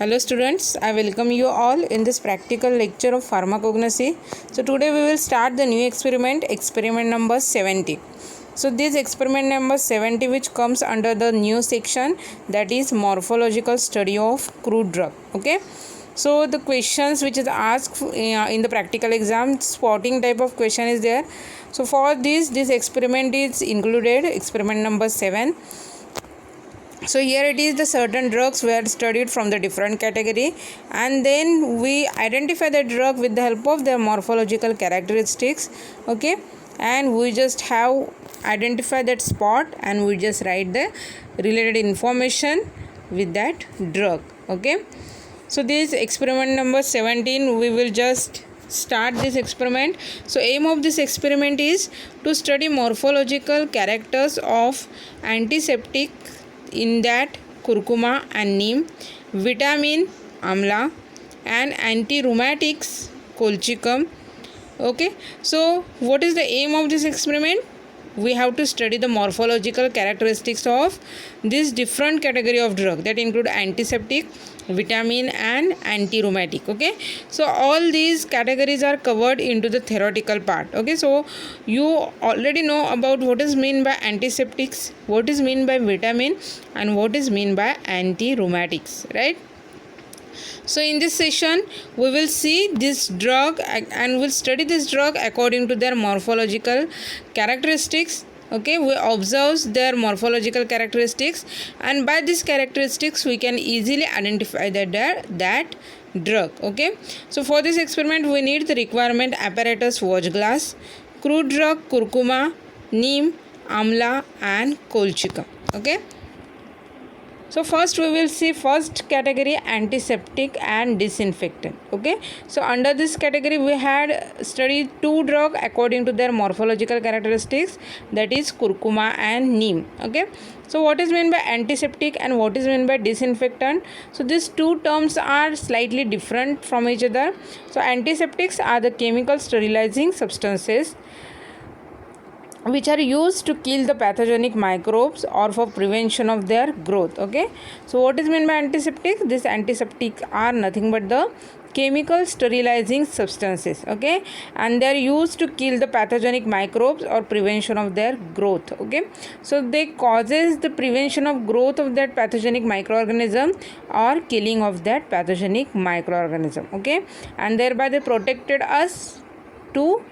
Hello students, I welcome you all in this practical lecture of pharmacognosy. So today we will start the new experiment number 70. So this experiment number 70 which comes under the new section, that is morphological study of crude drug. Okay. So the questions which is asked in the practical exam, spotting type of question is there. So for this experiment is included, experiment number 7. So here it is, the certain drugs were studied from the different category, and then we identify the drug with the help of their morphological characteristics. Okay, and we just have identified that spot and we just write the related information with that drug. Okay, so this experiment number 17, we will just start this experiment. So aim of this experiment is to study morphological characters of antiseptic, in that curcuma and neem, vitamin amla, and anti-rheumatics colchicum. Okay, so what is the aim of this experiment? We have to study the morphological characteristics of this different category of drug that include antiseptic, vitamin, and anti-rheumatic. Okay, so all these categories are covered into the theoretical part. Okay, so you already know about what is mean by antiseptics, what is mean by vitamin, and what is mean by anti-rheumatics, right? So in this session we will see this drug and we'll study this drug according to their morphological characteristics. Okay, we observe their morphological characteristics, and by these characteristics we can easily identify that drug. Okay, so for this experiment we need the requirement apparatus watch glass, crude drug curcuma, neem, amla, and colchicum. Okay, so first we will see first category, antiseptic and disinfectant. Okay, so under this category we had studied two drugs according to their morphological characteristics, that is curcuma and neem. Okay, so what is meant by antiseptic and what is meant by disinfectant? So these two terms are slightly different from each other. So antiseptics are the chemical sterilizing substances which are used to kill the pathogenic microbes or for prevention of their growth. Okay, so what is meant by antiseptic? These antiseptics are nothing but the chemical sterilizing substances. Okay, and they are used to kill the pathogenic microbes or prevention of their growth. Okay, so they causes the prevention of growth of that pathogenic microorganism or killing of that pathogenic microorganism. Okay, and thereby they protected us to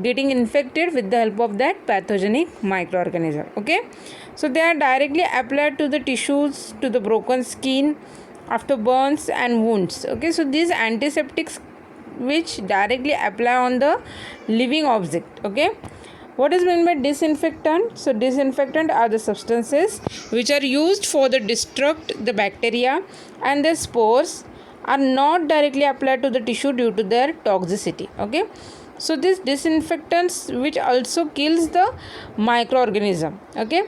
getting infected with the help of that pathogenic microorganism. Okay, so they are directly applied to the tissues, to the broken skin after burns and wounds. Okay, so these antiseptics which directly apply on the living object. Okay, what is meant by disinfectant? So disinfectant are the substances which are used for the destruct the bacteria and their spores, are not directly applied to the tissue due to their toxicity. Okay, so this disinfectants which also kills the microorganism. Okay,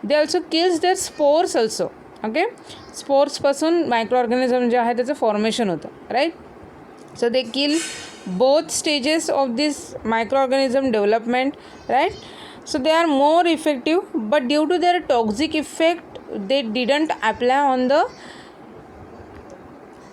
they also kills their spores also. Okay, spores पासून microorganism जे आहे त्याचं formation होतं, right? So they kill both stages of this microorganism development, right? So they are more effective, but due to their toxic effect they didn't apply on the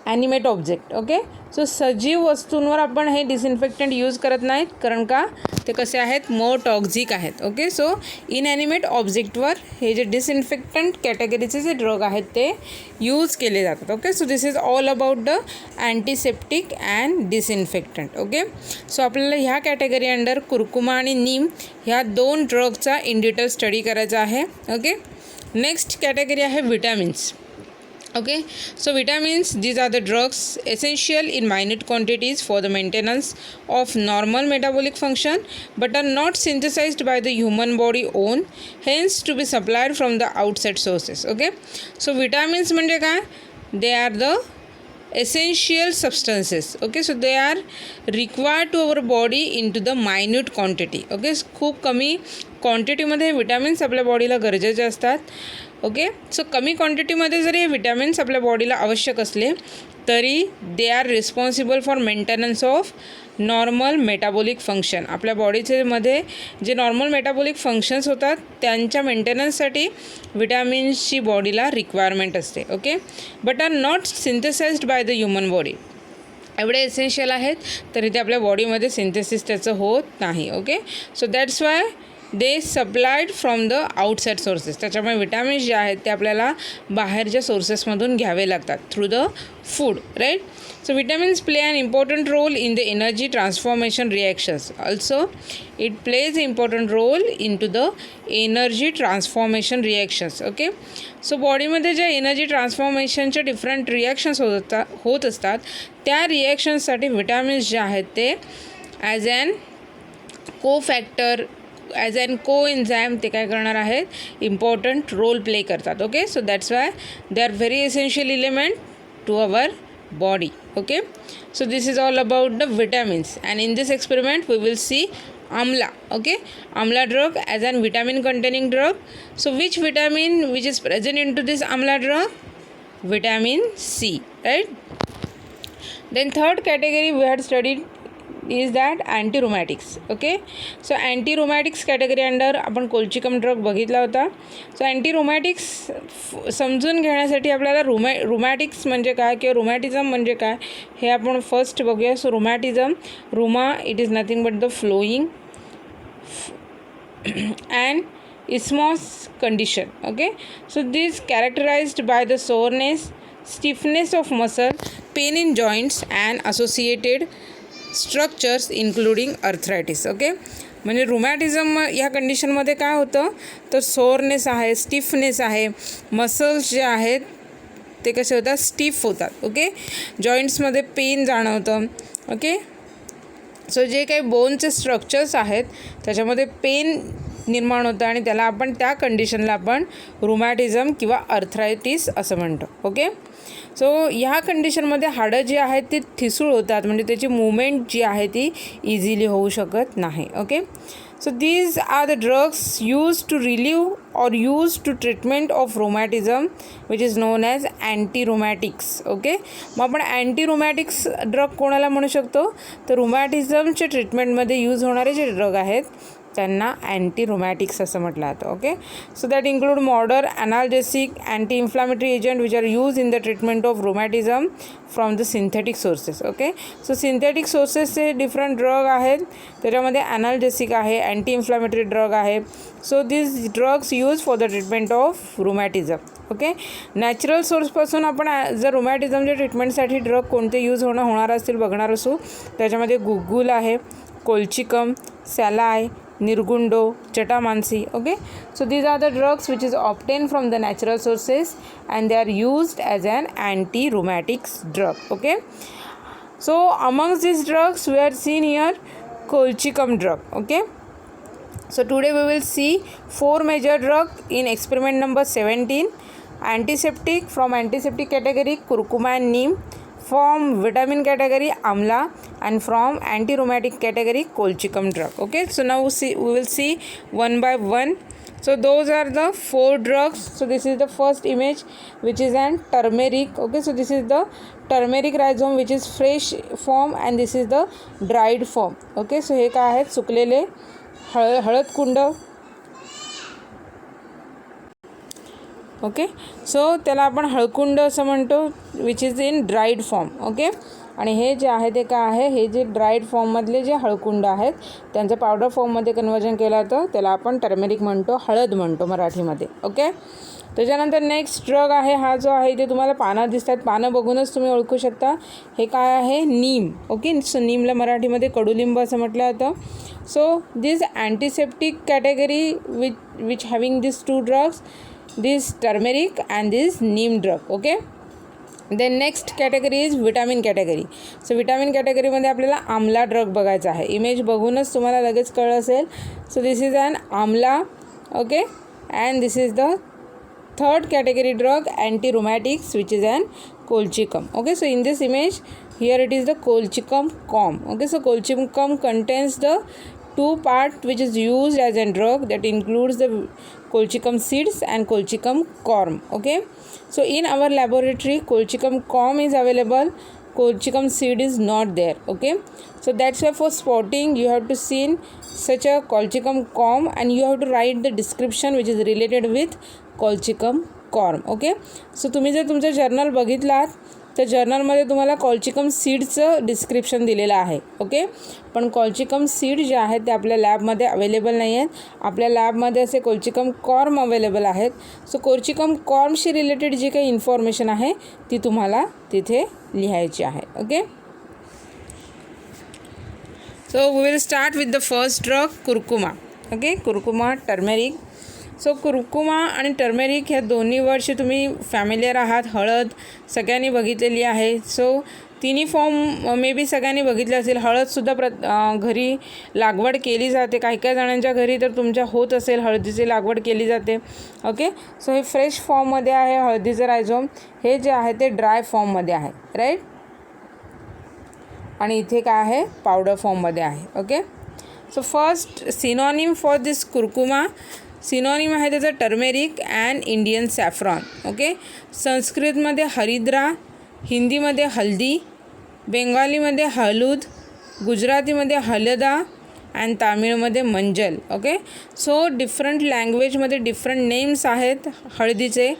animate object. Okay, so सजीव वस्तूंवर आपण हे disinfectant use करत नाहीत, कारण का ते कसे आहेत, मोर टॉक्झिक आहेत. ओके, सो इनॲनिमेट ऑब्जेक्टवर हे जे डिसइन्फेक्टंट कॅटेगरीचे जे ड्रग आहेत ते यूज केले जातात. Okay, so this is all about the antiseptic and disinfectant. Okay, so आपल्याला ह्या कॅटेगरी अंडर कुरकुमा आणि नीम ह्या दोन ड्रगचा इन डिटेल स्टडी करायचा आहे. ओके, नेक्स्ट कॅटेगरी आहे vitamins. Okay, so vitamins, these are the drugs essential in minute quantities for the maintenance of normal metabolic function but are not synthesized by the human body own, hence to be supplied from the outside sources. Okay, so vitamins म्हणजे काय? They are the essential substances. Okay, so they are required to our body into the minute quantity. Okay, खूप कमी क्वांटिटीमध्ये vitamins आपल्या बॉडीला गरजेचे असतात. Okay. So कमी क्वांटिटीमध्ये जरी हे विटॅमिन्स आपल्या बॉडीला आवश्यक असले तरी they are responsible for maintenance of normal metabolic function. आपल्या बॉडीचे मध्ये जे नॉर्मल मेटाबॉलिक फंक्शन्स होतात त्यांच्या मेंटेनन्ससाठी विटॅमिन्सची बॉडीला रिक्वायरमेंट असते. Okay. But are not synthesized by the human body. एवढे एसेन्शियल आहेत तरी ते आपल्या बॉडीमध्ये सिंथेसिस त्याचं होत नाही. Okay. So that's why they supplied from the outside sources. त्याच्यामुळे विटॅमिन्स जे आहेत ते आपल्याला बाहेरच्या सोर्सेसमधून घ्यावे लागतात through the food, right. So vitamins play an important role in the energy transformation reactions. Also, it plays an important role into the energy transformation reactions. Okay. So बॉडीमध्ये ज्या एनर्जी ट्रान्सफॉर्मेशनच्या डिफरंट रिॲक्शन्स होत असतात त्या रिॲक्शन्ससाठी vitamins जे आहेत ते as an as an coenzyme ते काय करणार आहेत, इम्पॉर्टंट रोल प्ले करतात. Okay. So that's why they are very essential element to our body. Okay, so this is all about the vitamins, and in this experiment we will see amla. Okay, amla drug as an vitamin containing drug. So which vitamin which is present into this amla drug? Vitamin C, right? Then third category we had studied is that antirheumatics. Okay, so antirheumatics category under आपण colchicum drug बघितला होता. So अँटीरोमॅटिक्स समजून घेण्यासाठी आपल्याला रुमॅटिक्स म्हणजे काय किंवा रुमॅटिझम म्हणजे काय हे आपण फर्स्ट बघूया. So Ruma it is nothing but the flowing and isthmus condition. Okay, so this characterized by the soreness, stiffness of muscle, pain in joints and associated structures including arthritis. Okay, म्हणजे रुमॅटिझम ह्या कंडिशनमध्ये काय होतं तर soreness आहे, stiffness आहे, muscles जे आहेत ते कसे होतात, स्टिफ होतात. ओके, जॉईंट्समध्ये पेन जाणवतं. ओके, सो जे काही बोनचे स्ट्रक्चर्स आहेत त्याच्यामध्ये पेन निर्माण होतं आणि त्याला आपण त्या कंडिशनला आपण रुमॅटिझम किंवा अर्थरायटिस असं म्हणतो. ओके, सो ह्या कंडिशनमध्ये हाडं जी आहेत ती ठिसूळ होतात, म्हणजे त्याची मुवमेंट जी आहे ती इझिली होऊ शकत नाही. Okay, so these are the drugs use to relieve or use to treatment of rheumatism which is known as antirheumatics. Okay, मग आपण अँटीरोमॅटिक्स ड्रग कोणाला म्हणू शकतो तर रुमॅटिझमच्या ट्रीटमेंटमध्ये यूज होणारे जे ड्रग आहेत त्यांना अँटीरोमॅटिक्स असं म्हटलं जातं. Okay, so that include modern analgesic anti inflammatory agent which are use in the treatment of rheumatism from the synthetic sources. Okay, so synthetic सोर्सेसचे डिफरंट ड्रग आहेत, त्याच्यामध्ये ॲनाल्जेसिक आहे, अँटी इन्फ्लामेटरी ड्रग आहे. So this drugs use for the treatment of rheumatism. Okay, natural सोर्सपासून आपण जर रोमॅटिझमच्या ट्रीटमेंटसाठी drug कोणते use होणार असतील बघणार असू, त्याच्यामध्ये गुगुल आहे, कोल्चिकम, सॅलाय, निर्गुंडो, चटामांसी. Okay, so these are the drugs which is obtained from the natural sources and they are used as an anti-rheumatics drug. Okay, so amongst these drugs we are seen here colchicum drug. Okay, so today we will see 4 major drug in experiment number 17. Antiseptic, from antiseptic category curcuma and neem, from vitamin category amla, and from anti-rheumatic category colchicum drug. Okay, so now we will see one by one. So those are the 4 drugs. So this is the first image which is an turmeric. Okay, so this is the turmeric rhizome which is fresh form and this is the dried form. Okay, so हे काय आहेत सुकलेले हळद कुंड. Okay, so त्याला आपण हळकुंड असं म्हणतो which is in dried form. Okay, आणि हे जे आहे ते काय आहे, हे जे ड्राईड फॉर्ममधले जे हळकुंड आहेत त्यांचं पावडर फॉर्ममध्ये कन्वर्जन केलं जातं, त्याला आपण टर्मेरिक म्हणतो, हळद म्हणतो मराठीमध्ये. ओके, त्याच्यानंतर नेक्स्ट ड्रग आहे, हा जो आहे ते तुम्हाला पानं दिसतात, पानं बघूनच तुम्ही ओळखू शकता हे काय आहे, नीम. ओके, सो नीमला मराठीमध्ये कडुलिंब असं म्हटलं जातं. So this antiseptic category which having this 2 drugs, this turmeric and this neem drug. Okay, then next category is vitamin category. So vitamin category मध्ये आपल्याला आमला ड्रग बघायचा आहे. इमेज बघूनच तुम्हाला लगेच कळलं असेल. सो दिस इज an आमला. Okay, and this is the third category drug anti-rheumatics which is an colchicum. Okay, so in this image here it is the colchicum calm. Okay, so colchicum contains the 2 part which is used as a drug that includes the colchicum seeds and colchicum corm. Okay, so in our laboratory colchicum corm is available, colchicum seed is not there. Okay, so that's why for spotting you have to see such a colchicum corm and you have to write the description which is related with colchicum corm. Okay, so तुम्ही जर तुमचं journal बघितलात तर जर्नलमध्ये तुम्हाला colchicum सीडचं description दिलेलं आहे. Okay, पण कॉल्चिकम सीड जे आहेत ते आपल्या लॅबमध्ये अवेलेबल नाही आहेत. आपल्या लॅबमध्ये असे कॉल्चिकम कॉर्म अवेलेबल आहेत. सो कॉल्चिकम कॉर्मशी रिलेटेड जी काही इन्फॉर्मेशन आहे ती तुम्हाला तिथे लिहायची आहे. Okay, so we will start with the first drug curcuma. Okay, curcuma turmeric. So curcuma आणि टर्मेरिक ह्या दोन्ही वर्षी तुम्ही फॅमिलियर आहात. हळद सगळ्यांनी बघितलेली आहे. सो तिन्ही फॉर्म मे बी सगळ्यांनी बघितले असेल. हळदसुद्धा घरी लागवड केली जाते. काही काही जणांच्या घरी तर तुमच्या होत असेल हळदीची लागवड केली जाते. ओके, सो हे फ्रेश फॉर्ममध्ये आहे हळदीचं रायझोम. हे जे आहे ते ड्राय फॉर्ममध्ये आहे, राईट. आणि इथे काय आहे, पावडर फॉर्ममध्ये आहे. Okay, so first synonym for this curcuma, synonym आहे त्याचं turmeric and Indian saffron. Okay, संस्कृतमध्ये हरिद्रा, हिंदीमध्ये हल्दी, बेंगालीमध्ये हळूद, गुजरातीमध्ये हलदा अँड तामिळमध्ये मंजल. ओके, सो डिफरंट लँग्वेजमध्ये डिफरंट नेम्स आहेत हळदीचे.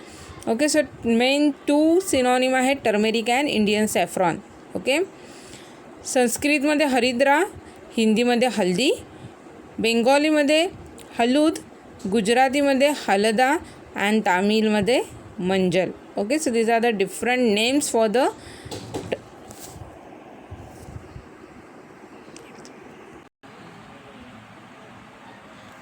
ओके, सो मेन 2 सिनॉनिम आहे turmeric and Indian saffron. Okay, संस्कृतमध्ये हरिद्रा, हिंदीमध्ये हल्दी, बेंगॉलीमध्ये हलूद, गुजरातीमध्ये हलदा अँड तामिळमध्ये मंजल. Okay, so these are the different names for the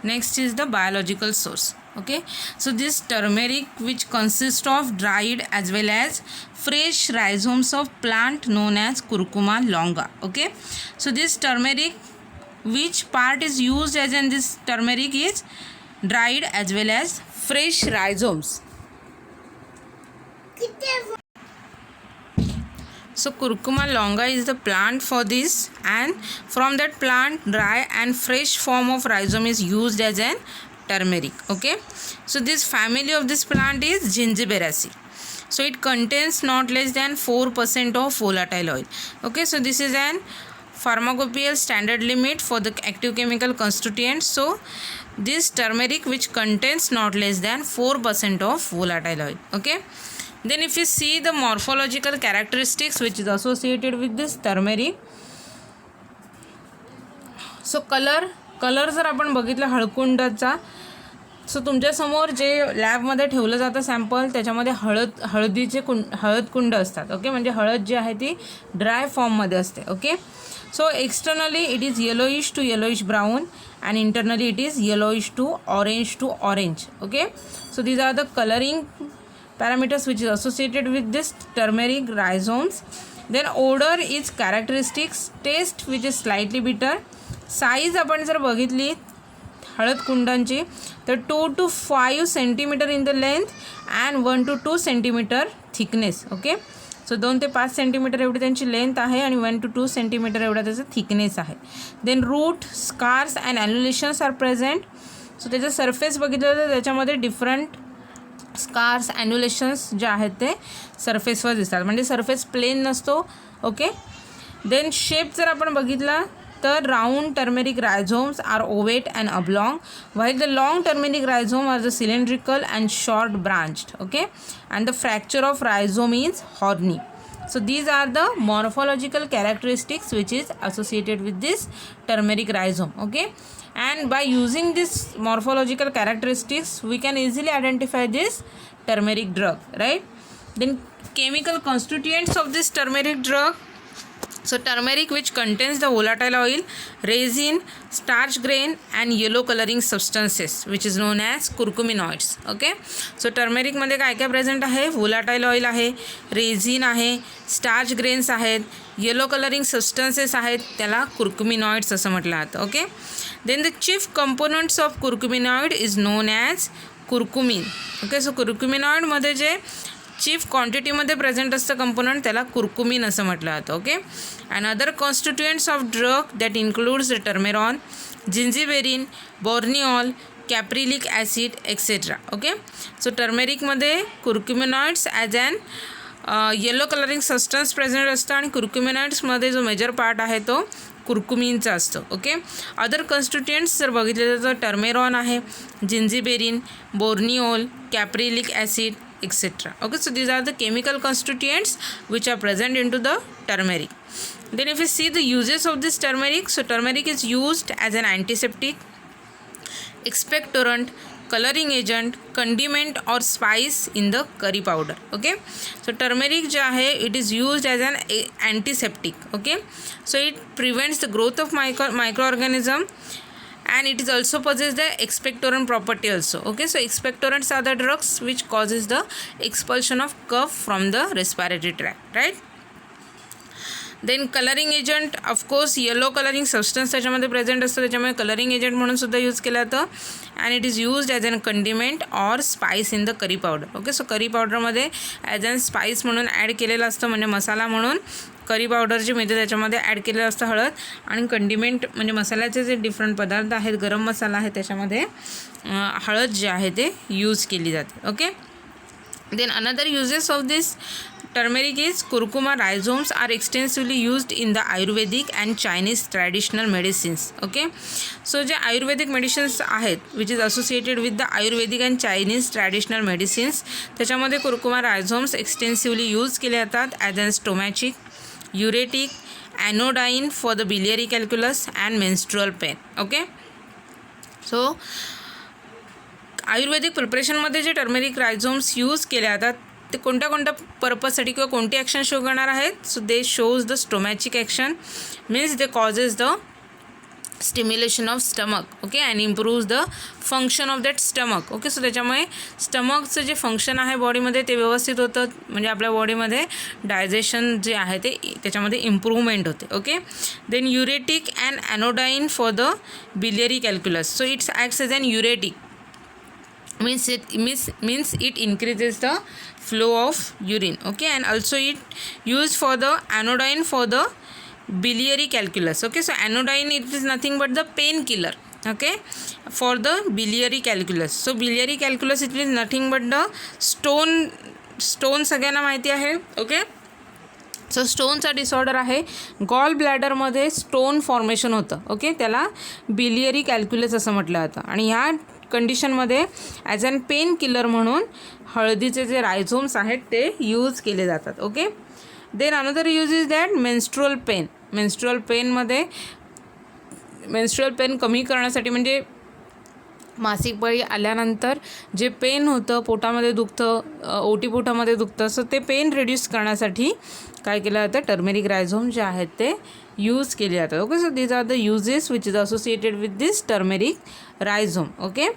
next is the biological source. Okay, so this turmeric which consists of dried as well as fresh rhizomes of plant known as curcuma longa. Okay, so this turmeric, which part is used as in this turmeric is dried as well as fresh rhizomes. So curcuma longa is the plant for this, and from that plant dry and fresh form of rhizome is used as an turmeric. Okay, so this family of this plant is Gingiberaceae. So it contains not less than 4% of volatile oil. Okay, so this is an pharmacopoeial standard limit for the active chemical constituents. So this turmeric which contains not less than 4% of volatile oil. Okay, then if you see the morphological characteristics which is associated with this turmeric, so colour जर आपण बघितलं हळकुंडाचा, so तुमच्यासमोर जे लॅबमध्ये ठेवलं जातं sample त्याच्यामध्ये हळद कुंड असतात. ओके, म्हणजे हळद जी आहे ती ड्राय फॉर्ममध्ये असते. Okay, so externally it is yellowish to yellowish brown and internally it is yellowish to orange. Okay, so these are the coloring parameters which is associated with this turmeric rhizomes. Then odor is characteristics, taste which is slightly bitter. Size आपण जर बघितली हळद कुंडांची तर 2 to 5 centimeter in the length and 1 to 2 centimeter thickness. Okay, so 2 ते 5 centimetre एवढी त्यांची length आहे आणि 1 to 2 सेंटीमीटर एवढा त्याचा थिकनेस आहे. Then root scars and annulations are present. So त्याचं सरफेस बघितलं तर त्याच्यामध्ये डिफरंट स्कार्स ॲन्युलेशन्स जे आहेत ते सरफेसवर दिसतात, म्हणजे सरफेस प्लेन नसतो. ओके, देन शेप जर आपण बघितला तर round turmeric rhizomes are ovate and oblong, while the long turmeric rhizome are the cylindrical and short branched. Okay, and the fracture of rhizome is horny. So these are the morphological characteristics which is associated with this turmeric rhizome. Okay, and by using this morphological characteristics we can easily identify this turmeric drug, right? Then chemical constituents of this turmeric drug. So turmeric which contains the volatile oil, resin, starch grain and yellow coloring substances which is known as curcuminoids. Okay, so turmeric मध्ये काय काय present आहे, volatile oil आहे, resin आहे, starch grains आहेत, yellow colouring substances आहेत, त्याला curcuminoids असं म्हटलं जातं. Okay, then the chief components of curcuminoid is known as curcumin. Okay, so curcuminoid मध्ये जे चीफ क्वांटिटीमध्ये प्रेझेंट असतं कंपोनंट त्याला कुरकुमिन असं म्हटलं जातं. Okay, and other constituents of drug that includes the turmerone, zingiberene, borneol, caprylic acid etcetera. Okay, so टर्मेरिकमध्ये curcuminoids as an yellow colouring substance present असतं आणि कुर्क्युमिनॉइड्समध्ये जो मेजर पार्ट आहे तो कुर्कुमिनचा असतो. ओके, अदर कॉन्स्टिट्युएंट्स जर बघितले तर टर्मेरॉन आहे, zingiberene, borneol, caprylic acid etcetera. Okay, so these are the chemical constituents which are present into the turmeric. Then if we see the uses of this turmeric, so turmeric is used as an antiseptic, expectorant, coloring agent, condiment or spice in the curry powder. Okay, so turmeric जो आहे it is used as an antiseptic. Okay, so it prevents the growth of microorganism and it is also possess the expectorant property also. Okay, so expectorants are the drugs which causes the expulsion of cough from the respiratory tract, right? Then coloring agent, of course yellow colouring substance त्याच्यामध्ये present असतं, त्याच्यामुळे colouring agent म्हणून सुद्धा use केलं जातं. And it is used as an condiment or spice in the curry powder. Okay, so curry पावडरमध्ये as an spice म्हणून add केलेलं असतं, म्हणजे मसाला म्हणून करी पावडर जे मिळते त्याच्यामध्ये ॲड केलेलं असतं हळद. आणि कंडिमेंट म्हणजे मसाल्याचे जे डिफरंट पदार्थ आहेत, गरम मसाला आहे त्याच्यामध्ये हळद जे आहे ते यूज केली जाते. Okay, then another uses of this turmeric is curcuma rhizomes are extensively used in the Ayurvedic and Chinese traditional medicines. Okay, so जे Ayurvedic medicines आहेत which is associated with the Ayurvedic and Chinese traditional medicines, त्याच्यामध्ये curcuma rhizomes extensively use केले जातात as an stomachic, uretic, anodyne for the biliary calculus and menstrual pain. Okay, so आयुर्वेदिक प्रिपरेशनमध्ये जे turmeric रायझोम्स use केले जातात ते कोणत्या कोणत्या पर्पजसाठी किंवा कोणती ॲक्शन शो करणार आहेत. So they shows the stomachic action, means they causes the stimulation of stomach. Okay, and improves the function of that stomach. Okay, so त्याच्यामुळे स्टमकचं जे फंक्शन आहे बॉडीमध्ये ते व्यवस्थित होतं, म्हणजे आपल्या बॉडीमध्ये डायजेशन जे आहे ते त्याच्यामध्ये इम्प्रूव्हमेंट होते. Okay, then diuretic and anodyne for the biliary calculus. So it's acts as an diuretic, means it increases the flow of urine. Okay, and also it used for the anodyne for the biliary calculus. Okay, so anodyne it is nothing but the painkiller. Okay, for the biliary calculus. So biliary calculus it is nothing but the stone सगळ्यांना माहिती आहे. Okay, so स्टोनचा disorder आहे, gall ब्लॅडरमध्ये stone formation होतं. Okay, त्याला biliary calculus असं म्हटलं जातं. आणि ह्या कंडिशनमध्ये ॲज अन पेन किलर म्हणून हळदीचे जे रायझोम्स आहेत ते यूज केले जातात. Okay, then another use is that menstrual pain. Menstrual pain कमी करण्यासाठी, म्हणजे मासिक पाळी आल्यानंतर जे पेन होतं, पोटामध्ये दुखतं, ओटीपोटामध्ये दुखतं, सो ते पेन रिड्यूस करण्यासाठी काय केलं जातं, टर्मेरिक रायझोम जे आहेत ते यूज केले जातात. Okay, so these are the uses which is associated with this turmeric rhizome. Okay,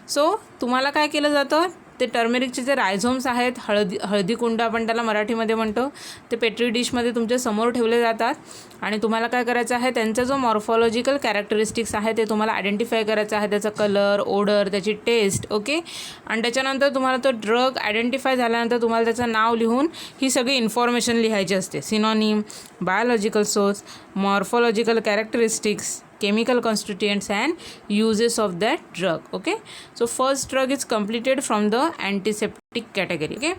so तुम्हाला काय केलं जातं, ते टर्मेरिकचे जे रायझोम्स आहेत, हळदी कुंड आपण त्याला मराठीमध्ये म्हणतो, ते पेट्री डिशमध्ये तुमच्या समोर ठेवले जातात. आणि तुम्हाला काय करायचं आहे, त्यांचा जो मॉर्फॉलॉजिकल कॅरेक्टरिस्टिक्स आहे ते तुम्हाला आयडेंटिफाय करायचं आहे, त्याचा कलर, ओडर, त्याची टेस्ट. ओके, आणि त्याच्यानंतर तुम्हाला तो ड्रग आयडेंटिफाय झाल्यानंतर तुम्हाला त्याचं नाव लिहून ही सगळी इन्फॉर्मेशन लिहायची असते. Synonym, biological source, morphological characteristics, chemical constituents and uses of that drug. Okay, so first drug is completed from the antiseptic category. Okay,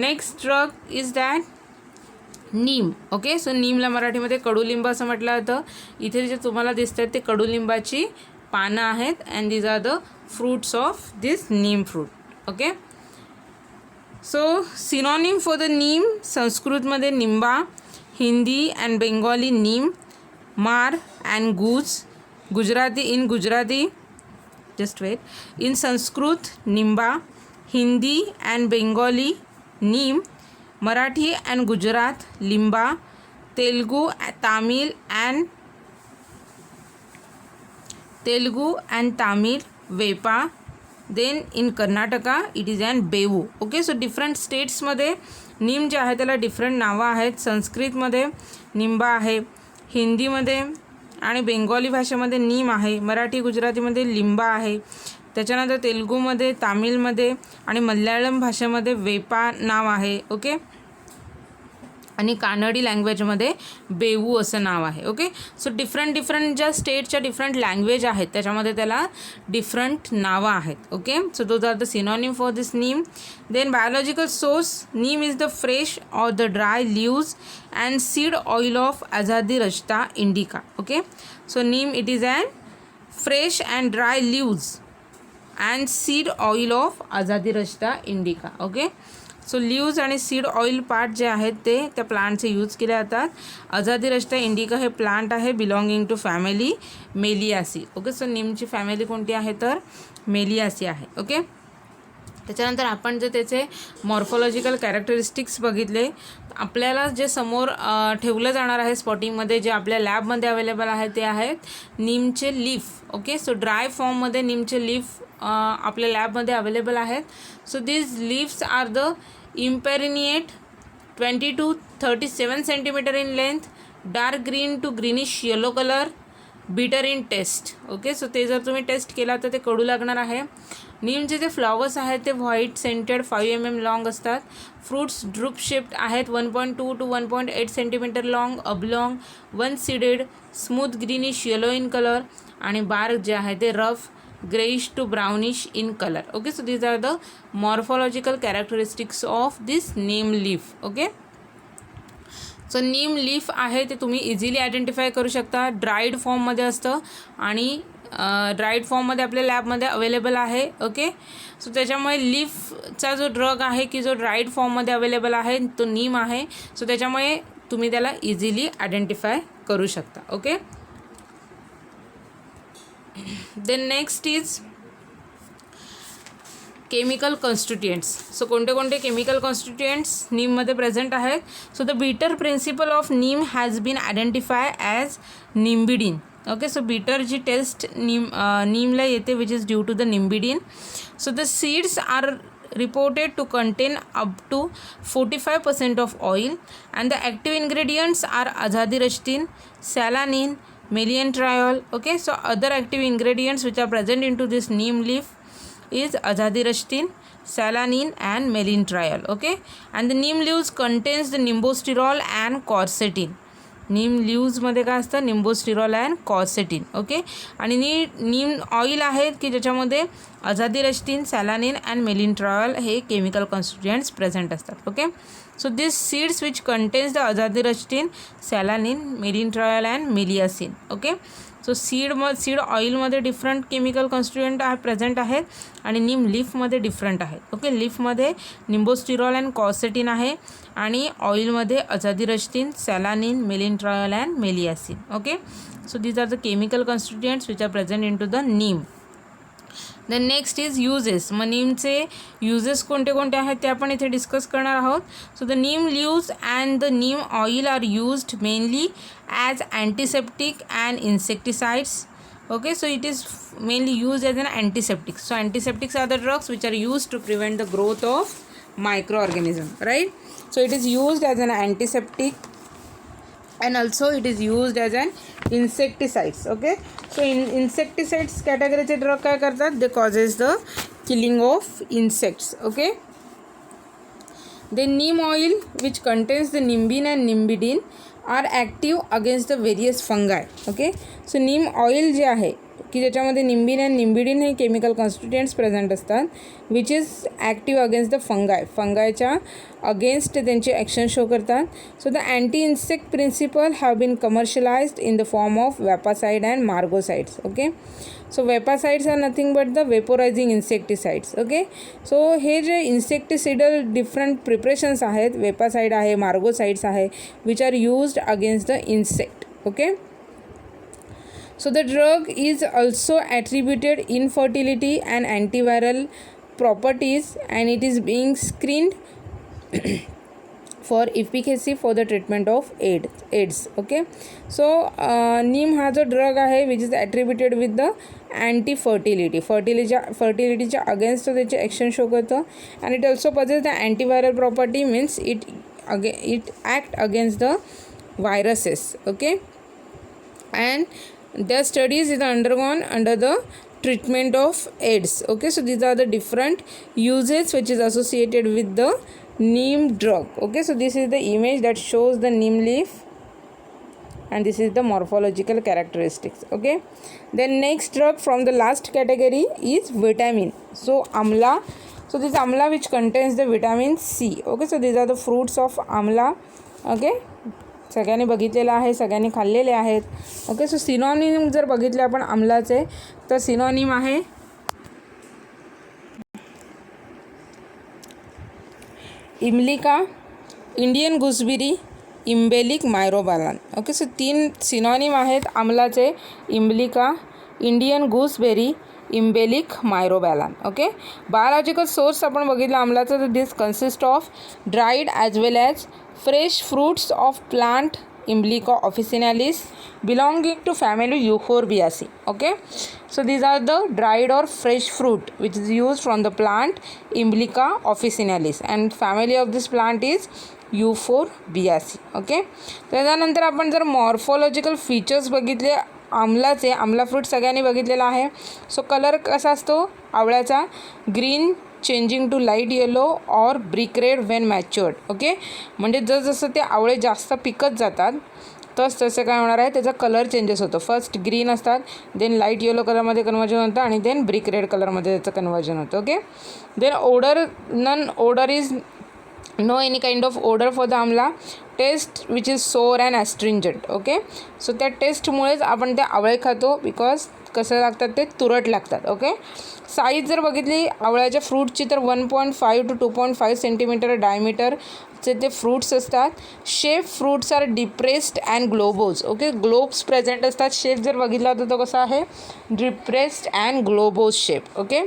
next drug is that Neem. Okay, so Neemla मराठीमध्ये कडुलिंब असं म्हटलं जातं. इथे जे तुम्हाला दिसतात ते कडुलिंबाची पानं आहेत and these are the fruits of this neem fruit. Okay, so synonym for the neem, संस्कृतमध्ये निंबा, हिंदी अँड बेंगॉली नीम, मार and goose, Gujarati, just wait, in Sanskrit nimba, Hindi and Bengali neem, Marathi and Gujarat limba, Telugu and Tamil vepa, then in Karnataka it is an bevu. Okay, so different states मध्ये नीम जे आहे त्याला different नावं आहेत. संस्कृतमध्ये निंबा आहे, हिंदीमध्ये आणि बेंगॉली भाषेमध्ये नीम आहे, मराठी गुजरातीमध्ये लिंबा आहे, त्याच्यानंतर तेलुगूमध्ये, तामिळमध्ये आणि मल्याळम भाषेमध्ये वेपा नाव आहे. ओके, आणि कानडी लँग्वेजमध्ये बेवू असं नाव आहे. ओके, सो डिफरंट ज्या स्टेटच्या डिफरंट लँग्वेज आहेत त्याच्यामध्ये त्याला डिफरंट नावं आहेत. Okay, so those are the synonym for this neem. Then biological source, neem is the fresh or the dry leaves and seed oil of Azadirachta indica. Okay, so neem it is and fresh and dry leaves and seed oil of Azadirachta indica. Okay, so leaves आणि seed oil part जे आहेत ते त्या प्लांटचे use केले जातात. Azadirachta indica हे plant आहे belonging to family मेलियासी. Okay, so नीमची family कोणती आहे तर मेलियासी आहे. ओके, त्याच्यानंतर आपण जर त्याचे मॉर्फॉलॉजिकल कॅरेक्टरिस्टिक्स बघितले, आपल्याला जे समोर ठेवलं जाणार आहे स्पॉटिंगमध्ये जे आपल्या लॅबमध्ये अवेलेबल आहे ते आहेत नीमचे लीफ. ओके, सो ड्राय फॉर्ममध्ये नीमचे लीफ आपल्या लॅबमध्ये अवेलेबल आहेत. So these leaves are the imparipinnate 20 to 37 centimetre in length, dark green to greenish yellow colour, bitter in taste. Okay, so ते जर तुम्ही टेस्ट केला तर ते कडू लागणार आहे. नीमचे जे फ्लॉवर्स आहेत ते व्हाईट सेंटेड 5 mm लॉंग असतात. फ्रूट्स ड्रूप शेप्ड आहेत 1.2 to 1.8 centimetre long, oblong, one seeded, smooth greenish yellow in colour आणि बार्क जे आहे ते rough grayish to brownish in color. Okay, so these are the morphological characteristics of this neem leaf. Okay, so neem leaf आहे ते तुम्ही easily identify करू शकता. Dried फॉर्ममध्ये असतं आणि ड्राईड फॉर्ममध्ये आपल्या लॅबमध्ये अवेलेबल आहे. ओके, सो त्याच्यामुळे लीफचा जो ड्रग आहे की जो ड्राईड फॉर्ममध्ये अवेलेबल आहे तो नीम आहे. सो त्याच्यामुळे तुम्ही त्याला इझिली आयडेंटिफाय करू शकता. Okay, then next is chemical constituents. So कोणते कोणते केमिकल कॉन्स्टिट्युएंट्स नीममध्ये प्रेझेंट आहेत. So the bitter principle of neem has been identify as nimbidin. Okay, so bitter जी टेस्ट नीमला येते which is due to the nimbidin. So the seeds are reported to contain up to 45% of oil and the active ingredients are azadirachtin, salanine, melintriol. Okay, so other active ingredients which are present into this neem leaf is azadirachtin, salanine and melintriol. Okay, and the neem leaves contains the nimbosterol and quercetin. नीम लीव्जमध्ये काय असतं निम्बोस्टिरॉल and कॉर्सेटिन. Okay, आणि नीम oil आहेत की ज्याच्यामध्ये अझादिरस्टिन, सॅलानिन and meliantriol हे chemical constituents present असतात. Okay, so this seeds which contains the azadirachtin, salannin, meliantriol and meliacin. Okay, so seed ऑइलमध्ये different chemical constituent present आहेत आणि नीम लीफमध्ये डिफरंट आहेत. ओके, लीफमध्ये निम्बोस्टिरॉल अँड कॉर्सेटिन आहे आणि ऑइलमध्ये azadirachtin, salannin, meliantriol and meliacin. Okay, so these are the chemical constituents which are present in to the neem. Then next is uses. मग नीमचे यूजेस कोणते कोणते आहेत ते आपण इथे डिस्कस करणार आहोत. So the neem leaves and the neem oil are used mainly as antiseptic and insecticides. Okay, so it is mainly used as an antiseptic. So antiseptics are the drugs which are used to prevent the growth of microorganism, right? So it is used as an antiseptic and also it is used as an insecticides. Okay, so in insecticides category चे drug काय करतात, they causes the killing of insects. Okay, the neem oil which contains the nimbin and nimbidine are active against the various fungi. Okay, so neem oil जे आहे की ज्याच्यामध्ये nimbin and nimbidin हे chemical constituents present असतात which is active against the फंगायच्या against त्यांची action show करतात. So the anti insect principle have been commercialised in the form of vepacide and margosides. Okay, so vepacides are nothing but the vaporising insecticides. Okay, so हे जे इन्सेक्टिसिडल different preparations आहेत, वेपासाइड आहे, मार्गोसाइड्स आहे, which are used against the insect. Okay, so the drug is also attributed infertility and antiviral properties and it is being screened for efficacy for the treatment of AIDS. Okay, so neem हा जो drug आहे which is attributed with the anti-fertility fertilityच्या against त्याचे action show करतं and it also possesses the antiviral property means it act against the viruses. Okay, and the studies is undergone under the treatment of AIDS. Okay, so these are the different uses which is associated with the neem drug. Okay, so this is the image that shows the neem leaf, and this is the morphological characteristics. Okay, then next drug from the last category is vitamin. So amla, so this amla which contains the vitamin C. Okay, so these are the fruits of amla. Okay, सगळ्यांनी बघितलेलं आहे, सगळ्यांनी खाल्लेले आहेत. Okay, so synonym जर बघितले आपण आमलाचे, तर सिनॉनिम आहे emblica, Indian gooseberry, emblic, myrobalan. Okay, so 3 synonym आहेत आमलाचे, emblica, Indian gooseberry, emblic, myrobalan. Okay, biological source आपण बघितलं आमलाचं, तर this consist of dried as well as fresh fruits of plant Imblica officinalis belonging to family Euphorbiaceae. Okay, so these are the dried or fresh fruit which is used from the plant Imblica officinalis, and family of this plant is Euphorbiaceae. Okay, त्यानंतर आपण जर morphological features बघितले आमलाचे, आमला fruit सगळ्यांनी बघितलेला आहे. So colour कसा असतो आवळ्याचा, green changing to light yellow or brick red when matured. Okay, म्हणजे जसजसं ते आवळे जास्त पिकत जातात तसं काय होणार आहे, त्याचा कलर चेंजेस होतो. फर्स्ट ग्रीन असतात, देन लाईट येलो कलरमध्ये कन्वर्जन होतं, आणि देन ब्रिक रेड कलरमध्ये त्याचं कन्वर्जन होतं. Okay, then odour, none odour is no any kind of odour for the amla. Taste which is sour and astringent. Okay, so त्या टेस्टमुळेच आपण ते आवळे खातो, बिकॉज कसं लागतात ते तुरट लागतात. ओके, साईज जर बघितली आवळ्याच्या फ्रूटची, तर 1.5 to 2.5 सेंटीमीटर डायमीटरचे ते फ्रूट्स असतात. Shape fruits are depressed and globose. Okay, globes present असतात. शेप जर बघितला तर तो कसा आहे, depressed and globose shape. Okay,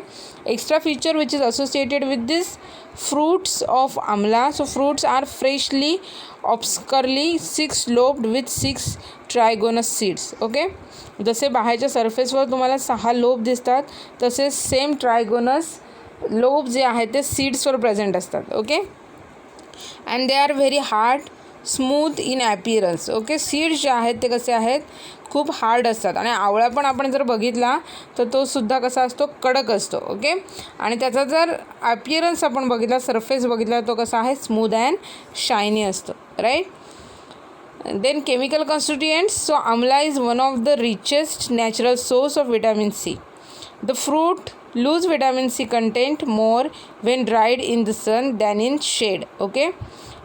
extra feature which is associated with this fruits of amla. So fruits are freshly obscurely 6 lobed with 6 trigonous seeds. Okay, जसे बाहेरच्या सरफेसवर तुम्हाला 6 लोब दिसतात, तसे सेम ट्रायगोनस लोब जे आहेत ते सीड्सवर प्रेझेंट असतात. Okay, and they are very hard, smooth in appearance. Okay, seeds जे आहेत ते कसे आहेत, खूप हार्ड असतात. आणि आवळा पण आपण जर बघितला तर तो सुद्धा कसा असतो, कडक असतो. ओके, आणि त्याचा जर ॲपियरन्स आपण बघितला, सरफेस बघितला, तो कसा आहे, स्मूथ अँड शायनी असतो. Right, then chemical constituents. So amla is one of the richest natural source of vitamin C. The fruit lose vitamin C content more when dried in the sun than in shade. Okay,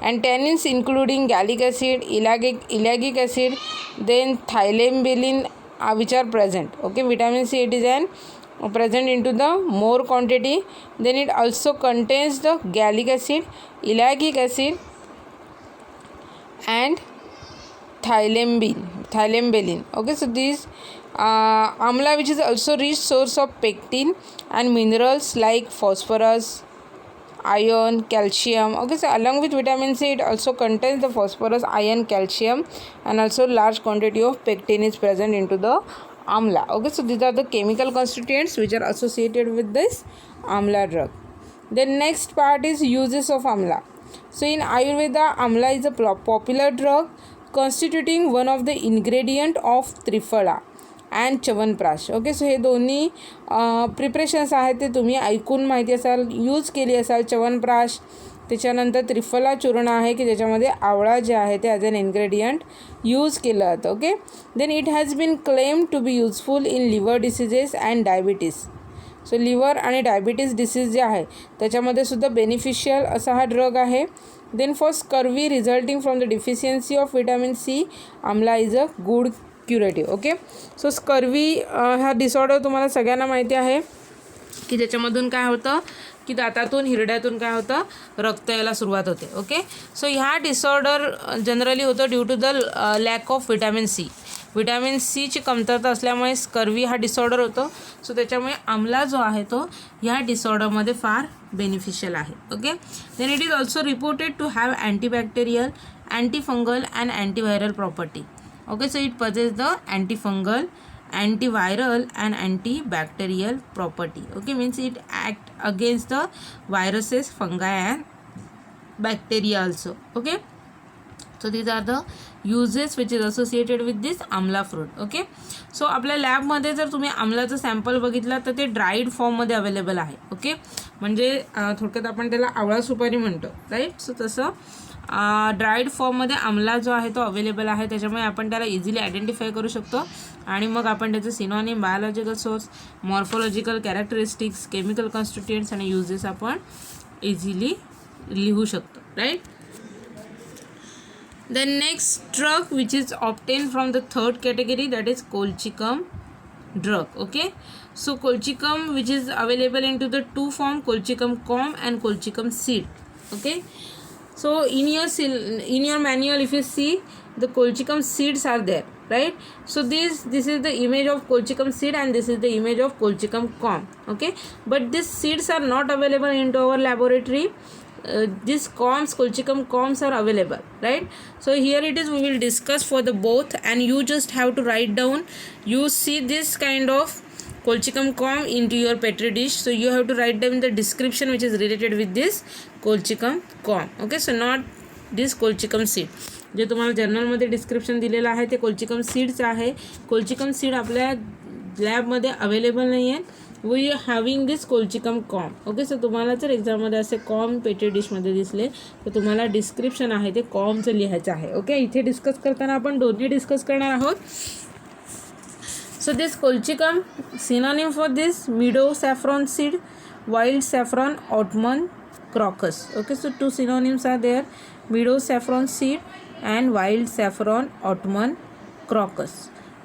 and tannins including gallic acid, ellagic acid, then thylembelin which are present. Okay, vitamin C it is an present into the more quantity. Then it also contains the gallic acid, ellagic acid, and thylembelin. Okay, so these amla which is also rich source of pectin and minerals like phosphorus, iron, calcium. Okay, so along with vitamin C it also contains the phosphorus, iron, calcium, and also large quantity of pectin is present into the amla. Okay, so these are the chemical constituents which are associated with this amla drug. The next part is uses of amla. So in Ayurveda, amla is a popular drug constituting one of the ingredient of Triphala and chyawanprash. Okay, so हे दोन्ही preparations आहेत ते तुम्ही ऐकून माहिती असाल, use केली असाल. च्यवनप्राश, त्याच्यानंतर त्रिफला चूर्ण आहे की ज्याच्यामध्ये आवळा जे आहे ते ॲज अन इन्ग्रेडियंट यूज केलं जातं. Okay, then it has been claim to be useful in liver diseases and diabetes. So liver आणि डायबिटीज डिसीज जे आहे त्याच्यामध्ये सुद्धा बेनिफिशियल असा हा ड्रग आहे. Then for scurvy resulting from the deficiency of vitamin C, amla is a good curative. Okay, so scurvy हा disorder तुम्हाला सगळ्यांना माहिती आहे की ज्याच्यामधून काय होतं की दातातून, हिरड्यातून काय होतं, रक्त यायला सुरुवात होते. ओके, सो ह्या डिसऑर्डर जनरली होतं due to the lack of vitamin C. Vitamin सीची कमतरता असल्यामुळे स्कर्वी हा डिसऑर्डर होतो. सो त्याच्यामुळे आमला जो आहे तो ह्या डिसऑर्डरमध्ये फार बेनिफिशियल आहे. Okay, then it is also reported to have antibacterial, antifungal and antiviral property. Okay, so it possesses the antifungal, antiviral and antibacterial property. Okay, means it act against the viruses, fungi and bacteria also. Okay, So these are the uses which is associated with this आमला fruit. Okay, so आपल्या लॅबमध्ये जर तुम्ही आमलाचं sample बघितला तर ते dried फॉर्ममध्ये available आहे. ओके, म्हणजे थोडक्यात आपण त्याला आवळा सुपारी म्हणतो, राईट. सो तसं ड्राईड फॉर्ममध्ये आमला जो आहे तो अवेलेबल आहे, त्याच्यामुळे आपण त्याला इझिली आयडेंटिफाय करू शकतो. आणि मग आपण त्याचे synonym, biological source, morphological characteristics, chemical constituents आणि युजेस आपण इझिली लिहू शकतो, right. The next drug which is obtained from the third category, that is colchicum drug. Okay, so colchicum which is available into the two form, colchicum calm and colchicum seed. Okay, so in your manual if you see, the colchicum seeds are there, right. So this is the image of colchicum seed and this is the image of colchicum calm. Okay, but these seeds are not available into our laboratory. These colchicum calms are available, right. So here it is, we will discuss for the both and you just have to write down. You see this kind of colchicum calm into your petri dish, so you have to write down the description which is related with this colchicum calm. Okay, so not this colchicum seed. जे तुम्हाला जर्नलमध्ये description दिलेलं आहे ते colchicum seeds आहे. Colchicum seed आपल्या लॅबमध्ये available नाही आहे. We having this colchicum corm. Okay, so तुम्हाला जर एक्झाममध्ये असे कॉम पेटी डिशमध्ये दिसले तर तुम्हाला डिस्क्रिप्शन आहे ते कॉमचं लिहायचं आहे. ओके, इथे डिस्कस करताना आपण दोन्ही डिस्कस करणार आहोत. So this colchicum synonym for this मीडो saffron seed, wild saffron, ottoman, crocus. Okay, so two synonyms are there, meadow saffron seed and wild saffron, autumn crocus.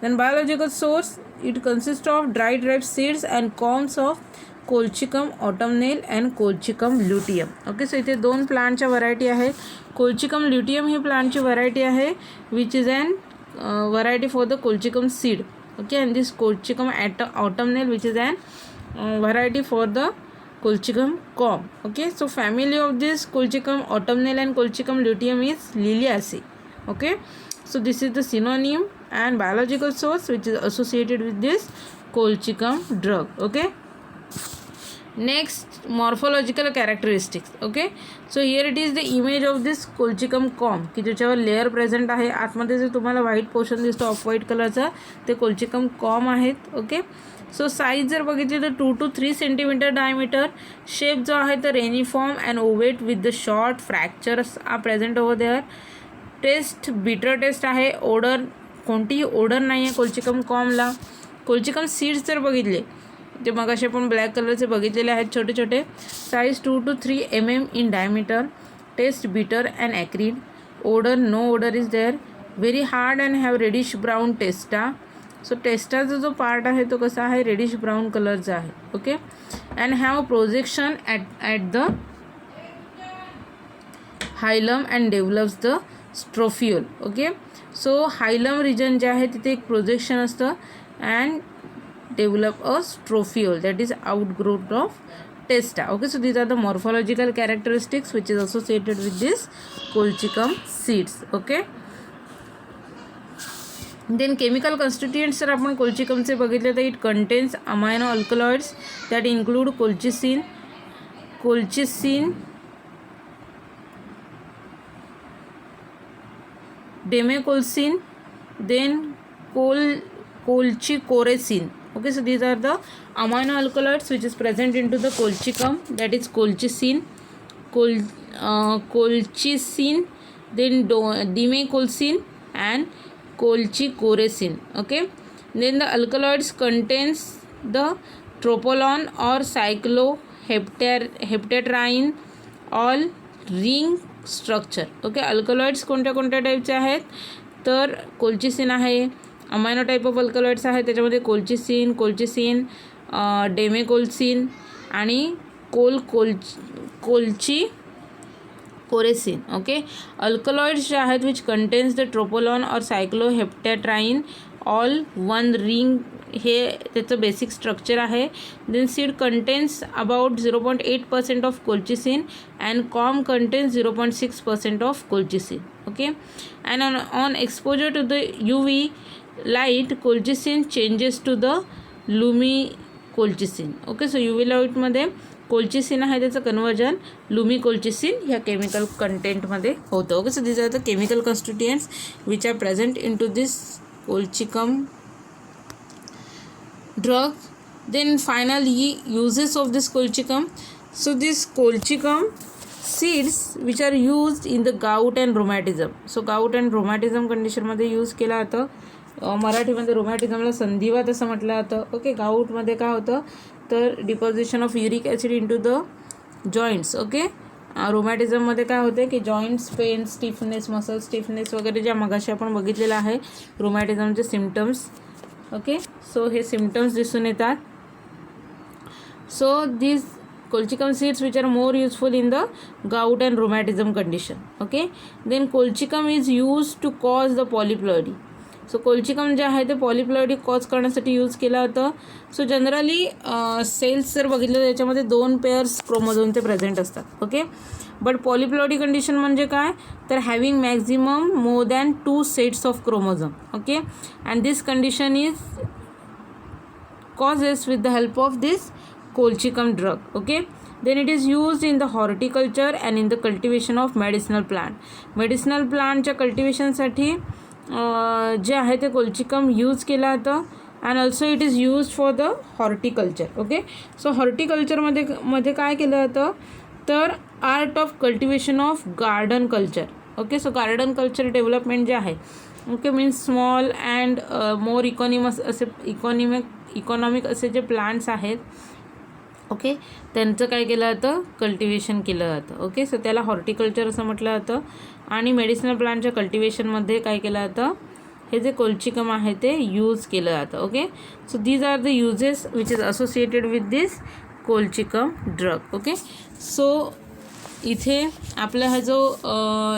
Then biological source, it consists of dried ripe seeds and cones of colchicum autumnale and colchicum luteum. Okay, so इथे दोन प्लांटच्या variety आहे. colchicum luteum ही प्लांटची variety आहे which is an variety for the colchicum seed. Okay, and this colchicum autumnale which is an variety for the colchicum calm. Okay, so family of this colchicum autumnale and colchicum luteum is Liliaceae. Okay, so this is the synonym and biological source which is associated with this colchicum drug. Okay, next morphological characteristics. Okay, so here it is the image of this colchicum calm की ज्याच्यावर layer present आहे. आतमध्ये जे तुम्हाला white portion दिसतो off white कलरचा ते colchicum calm आहेत. ओके, सो साईज जर बघितली तर 2 to 3 सेंटीमीटर डायमीटर. शेप जो आहे तर reniform and ovate with the short fractures are present over there. Taste bitter taste आहे. ओडर कोणतीही ओडर नाही आहे कोल्चिकम कॉमला. कोल्चिकम सीड्स जर बघितले ते मग असे पण ब्लॅक कलरचे बघितलेले आहेत छोटे छोटे. Size 2 to 3 mm in diameter. Taste bitter and acrid. Odour no odour is there. Very hard and have reddish brown testa. So टेस्टाचा जो पार्ट आहे तो कसा आहे रेडिश ब्राऊन कलरचा आहे. Okay, and have projection at the hilum and develops the strophiole. Okay, so hilum region जे आहे तिथे एक प्रोजेक्शन असतं and develop a strophiole that is outgrowth of testa. Okay, so these are the morphological characteristics which is associated with this colchicum seeds. Okay, then chemical constituents जर आपण कोल्चिकमचे बघितले तर it contains amino alkaloids that include colchicine, demecolcine, then colchicoracin. Okay, so these are the amino alkaloids which is present into the colchicum, that is colchicine, colchicine, then dimecolsin and colchicoracin. Okay, then the alkaloids contains the tropolone or cycloheptadrine all ring structure. Okay, alkaloids कोणत्या कोणत्या टाईपचे आहेत तर colchicine आहे. Amino type of alkaloids आहेत त्याच्यामध्ये colchicine, डेमेकोल्सिन आणि कोल्चिकोरेसिन. Okay, alkaloids जे आहेत विच कंटेन्स द ट्रोपोलॉन और सायक्लोहेप्टॅट्राईन ऑल वन रिंग, हे त्याचं बेसिक स्ट्रक्चर आहे. Then seed contains about 0.8% of colchicine and corm contains 0.6% of colchicine. Okay, and on exposure to the UV light, colchicine changes to the lumicolchicine. Okay, so UV light मध्ये colchicine आहे त्याचं conversion lumicolchicine ह्या chemical कंटेंटमध्ये होतं. Okay, so this are the chemical constituents which are present in to this colchicum drug. Then finally uses of this colchicum. So this colchicum seeds which are used in the gout and rheumatism. So gout and rheumatism condition मध्ये use केला जातं. मराठीमध्ये रोमॅटिझमला संधिवात असं म्हटलं जातं. Okay, गाऊटमध्ये काय होतं तर deposition of uric acid into the joints. Okay, रोमॅटिझममध्ये काय होते की joints pain, stiffness, muscle stiffness वगैरे ज्या मगाशी आपण बघितलेलं आहे रोमॅटिझमचे सिम्पटम्स. ओके, सो हे सिम्पटम्स दिसून येतात. So this colchicum seeds which are more useful in the gout and rheumatism condition. Okay, then colchicum is used to cause the polyploidy. So colchicum जे आहे ते पॉलिप्लॉइडी कॉज करण्यासाठी यूज केला होतं. So generally cells जर बघितलं तर याच्यामध्ये 2 पेअर्स क्रोमोझोमचे प्रेझेंट असतात. ओके, बट पॉलिप्लॉइडी कंडिशन म्हणजे काय तर having maximum more than 2 sets of chromosome. Okay, and this condition is causes with the help of this colchicum drug. Okay, then it is used in the horticulture and in the cultivation of medicinal plant. Medicinal plant च्या cultivation साठी जे आहे ते colchicum use केला जातं. And also it is use for the horticulture. Okay, so हॉर्टिकल्चरमध्ये काय केलं जातं तर art of cultivation of garden culture. Okay, so garden culture development जे आहे okay means small and more economic असे जे प्लांट्स आहेत ओके त्यांचं काय केलं जातं कल्टिवेशन केलं जातं. ओके, सो त्याला हॉर्टिकल्चर असं म्हटलं जातं. आणि मेडिसिनल प्लांटच्या कल्टिवेशनमध्ये काय केलं जातं हे जे कोल्चिकम आहे ते यूज केलं जातं. Okay, so these are the uses which is associated with this colchicum drug. Okay, so इथे आपला हा जो